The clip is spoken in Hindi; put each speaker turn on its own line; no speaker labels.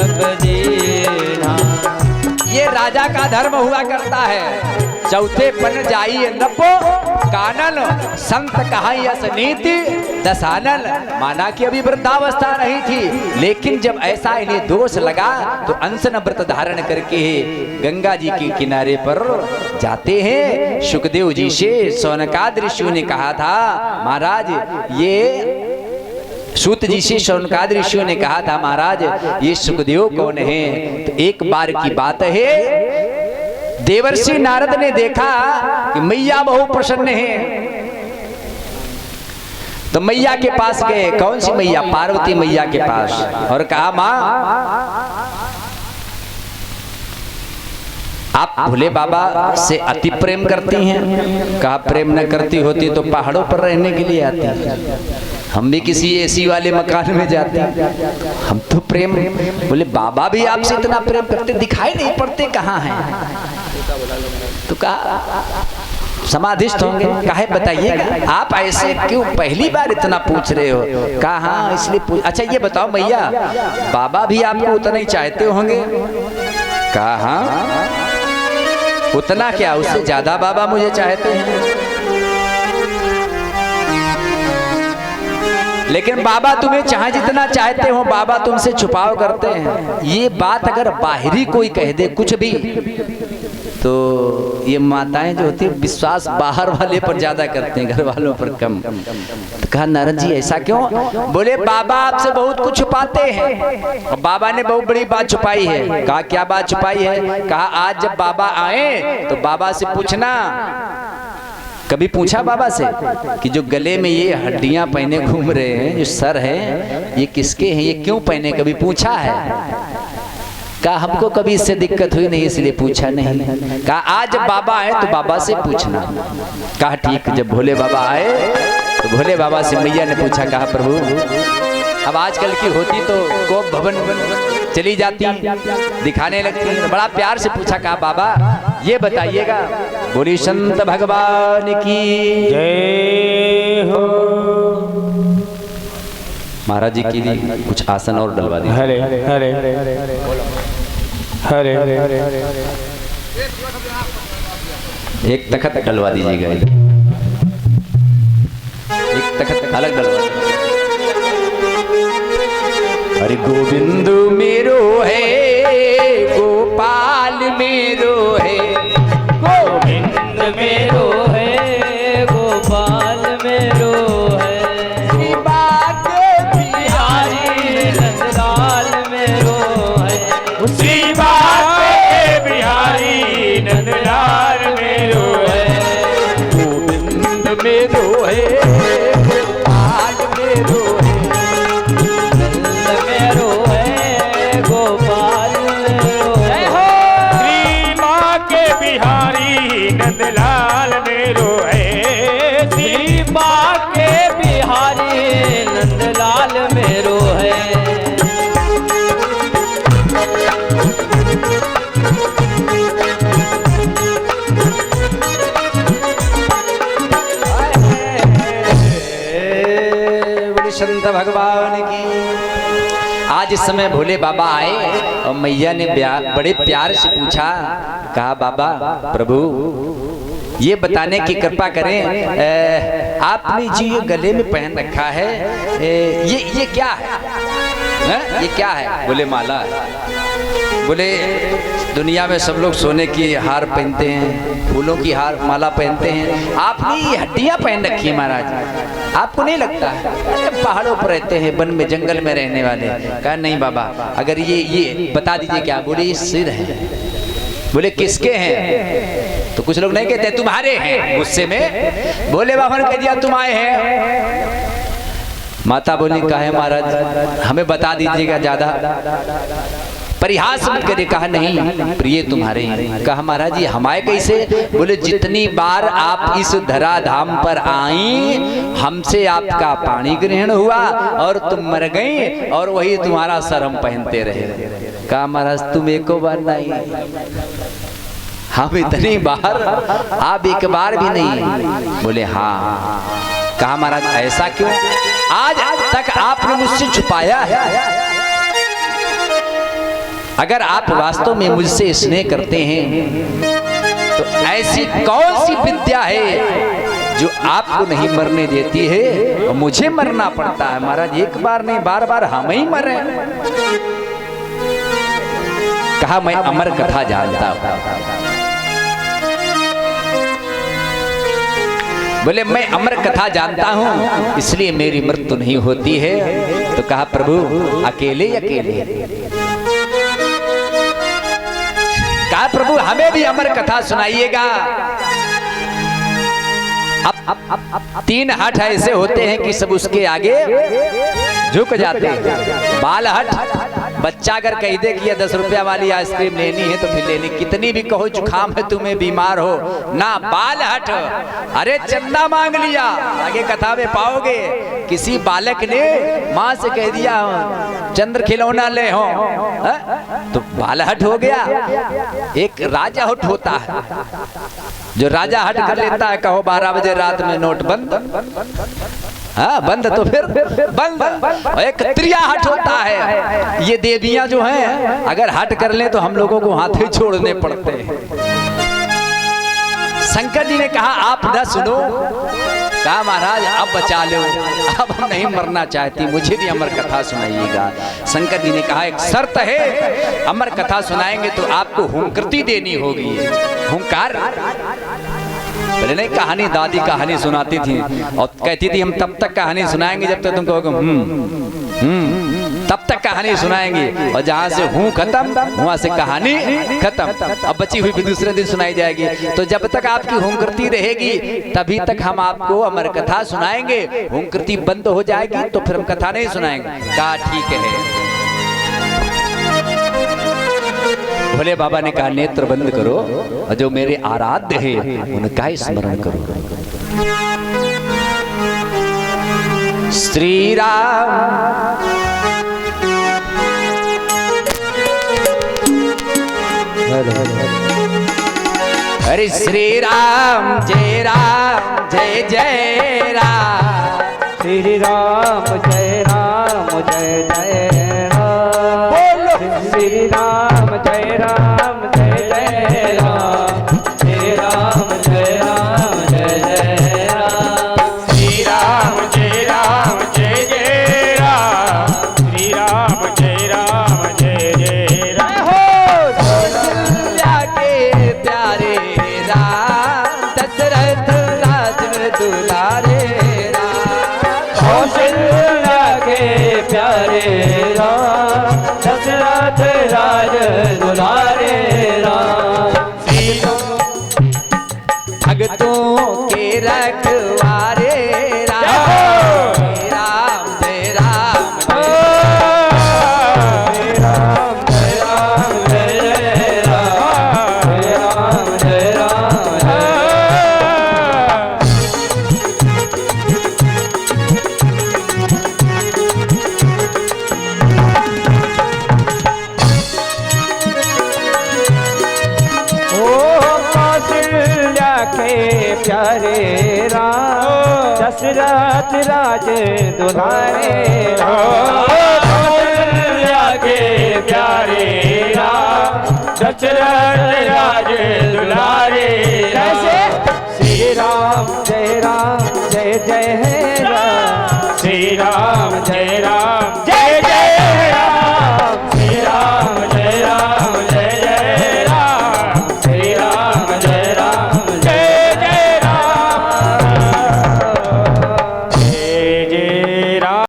सब दीना।
ये राजा का धर्म हुआ करता है। चौथे पन जाइए नपो कानन संत कहाई नीति दसानन। माना कि अभी वृद्धावस्था नहीं थी, लेकिन जब ऐसा इन्हें दोष लगा तो अनशन व्रत धारण करके गंगा जी के किनारे पर जाते हैं। सुखदेव जी से शौनकादि ऋषियों ने कहा था, महाराज ये सूत जी से शौनकादि ऋषियों ने कहा था, महाराज ये सुखदेव कौन है? तो एक बार की बात है, देवर्षि नारद ने देखा कि मैया बहुत प्रसन्न है, तो मैया के पास गए। कौन सी मैया? पार्वती मैया के पास, और कहा माँ आप भोले बाबा से अति प्रेम करती हैं। कहा प्रेम न करती होती तो पहाड़ों पर रहने के लिए आती, हम भी किसी एसी वाले मकान में जाते, हम तो प्रेम। बोले बाबा भी आपसे इतना प्रेम करते, दिखाई नहीं पड़ते कहाँ हैं? तो कहा समाधिस्थ होंगे। कहा बताइएगा आप ऐसे क्यों पहली बार इतना पूछ रहे हो? कहा हाँ इसलिए पूछ। अच्छा ये बताओ मैया, बाबा भी आपको उतना ही चाहते होंगे? कहा हाँ, उतना क्या, उससे ज्यादा बाबा मुझे चाहते हैं। लेकिन बाबा तुम्हें चाहे जितना चाहते हो, बाबा तुमसे छुपाव करते हैं। ये बात अगर बाहरी कोई कह दे कुछ भी, तो ये माताएं जो होती है विश्वास बाहर वाले पर ज्यादा करते हैं, घर वालों पर कम। तो कहा नारद जी ऐसा क्यों? बोले बाबा आपसे बहुत कुछ छुपाते हैं, और बाबा ने बहुत बड़ी बात छुपाई है। कहा क्या बात छुपाई है? कहा आज जब बाबा आए तो बाबा से पूछना। कभी पूछा बाबा से कि जो गले में ये हड्डियां पहने घूम रहे हैं, जो सर है, ये किसके हैं, ये क्यों पहने? कभी पूछा है? कहा हमको कभी इससे दिक्कत हुई नहीं इसलिए पूछा नहीं। कहा आज जब बाबा आए तो बाबा से पूछना। कहा ठीक। जब भोले बाबा आए तो भोले बाबा से मैया ने पूछा, कहा प्रभु अब आजकल की होती तो कोप भवन चली जाती, दिखाने लगती, तो बड़ा प्यार से पूछा। कहा बाबा ये बताइएगा, बोली संत भगवान की
जय हो।
महाराज जी के लिए कुछ आसन और डलवा दीजिए।
हरे हरे हरे हरे।
एक तखत डलवा दीजिएगा, एक तखत अलग डलवा दीजिए। अरे गोविंद मेरो है, गोपाल मेरो है,
गोविंद मेरो है, गोपाल मेरो है, नंदलाल मेरो है,
श्री बाके बिहारी नंदलाल मेरो है,
गोविंद मेरो है, गोपाल मेरो है,
नंद मेरो है, गोपाल मेरो है,
श्री बाके बिहारी नंदलाल मेरो है,
श्री बाके बिहारी नंदलाल मेरो है।
संत भगवान की। आज इस समय भोले बाबा आए और मैया ने बड़े प्यार से पूछा। कहा बाबा प्रभु ये बताने की कृपा करें, आपने जी ये गले में पहन रखा है, ये क्या है? ये क्या है? बोले माला है। बोले दुनिया में सब लोग सोने की हार पहनते हैं, फूलों की हार माला पहनते हैं, आपने ये हड्डियां पहन रखी है महाराज, आपको नहीं लगता? पहाड़ों पर रहते हैं, वन में जंगल में रहने वाले। कहा नहीं बाबा, अगर ये बता दीजिए क्या। बोले ये सिर है। बोले किसके हैं? तो कुछ लोग नहीं कहते तुम्हारे हैं, गुस्से में बोले बाबा ने कह दिया तुम आए हैं। माता बोली कहा है महाराज हमें बता दीजिएगा, ज्यादा परिहास मत करिए। कहा नहीं प्रिय तुम्हारे हैं। कहा महाराज ये हमारे कैसे? बोले जितनी बार आप इस धरा धाम पर आई, हमसे आपका पानी ग्रहण हुआ और तुम मर गई, और वही तुम्हारा सर हम पहनते रहे। कहा महाराज तुम एको बार नहीं, हम इतनी बार, आप एक बार भी नहीं। बोले हाँ। कहा महाराज ऐसा क्यों? आज तक आपने मुझसे छुपाया है, अगर आप वास्तव में मुझसे स्नेह करते हैं तो ऐसी कौन सी विद्या है जो आपको नहीं मरने देती है और मुझे मरना पड़ता है? महाराज एक बार नहीं बार बार हम ही मरे। कहा मैं अमर कथा जानता हूं। बोले मैं अमर कथा जानता हूं इसलिए मेरी मृत्यु नहीं होती है। तो कहा प्रभु अकेले अकेले? कहा प्रभु हमें भी अमर कथा सुनाइएगा। अब 3 हठ ऐसे होते हैं कि सब उसके आगे झुक जाते हैं। बाल हठ, बच्चा अगर कह दे कि 10 रुपया वाली आइसक्रीम लेनी है तो फिर लेनी, कितनी भी कहो जुकाम है तुम्हें बीमार हो ना। बाल हठ, अरे चंदा मांग लिया, आगे कथा में पाओगे किसी बालक ने माँ से कह दिया चंद्र खिलौना ले हो तो बाल हठ हो गया। एक राजा हट होता है, जो राजा हट कर लेता है, कहो 12 बजे रात में नोट बंद, हाँ बंद तो फिर बंद। एक त्रिया हट होता है, ये देवियां जो हैं अगर हट कर ले तो हम लोगों को हाथ ही छोड़ने पड़ते हैं। शंकर जी ने कहा आप न सुनो, कहा महाराज अब बचा लो, अब हम नहीं मरना चाहती, मुझे भी अमर कथा सुनाइएगा। शंकर जी ने कहा एक शर्त है, अमर कथा सुनाएंगे तो आपको हुंकृति देनी होगी। हुंकार पहले नहीं, कहानी दादी कहानी सुनाती थी और कहती थी हम तब तक कहानी सुनाएंगे जब तक तुम कहोगे तब तक कहानी सुनाएंगे, और जहां से हूं खत्म वहां से कहानी खत्म। अब बची हुई भी दूसरे दिन सुनाई जाएगी। तो जब तक आपकी हुंकृति रहेगी तभी तक हम आपको अमर कथा सुनाएंगे। हुंकृति बंद हो जाएगी तो फिर हम कथा नहीं सुनाएंगे। कहा ठीक है। भोले बाबा ने कहा नेत्र बंद करो और जो मेरे आराध्य है उनका ही स्मरण करो। श्री राम हरे श्री राम जय जय राम,
श्री राम जय जय राम, बोलो श्री राम जय जय राम, श्री राम जय जय राम,
श्री राम जय जय राम, श्री राम जय जय राम।
कौशल्या के प्यारे राम, दशरथ राज दुलारे राम,
कौशल्या के प्यारे राम, दशरथ राज दुलारे राम,
भक्तों के रखवारे राम, राम जय राम
जय राम जय राम जय राम जय राम जय के प्यारे राम, दशरथ राज दुलारे कौशल्या के प्यारे राम, दशरथ राज दुलारे कैसे? श्री राम जय जय राम,
श्री राम जय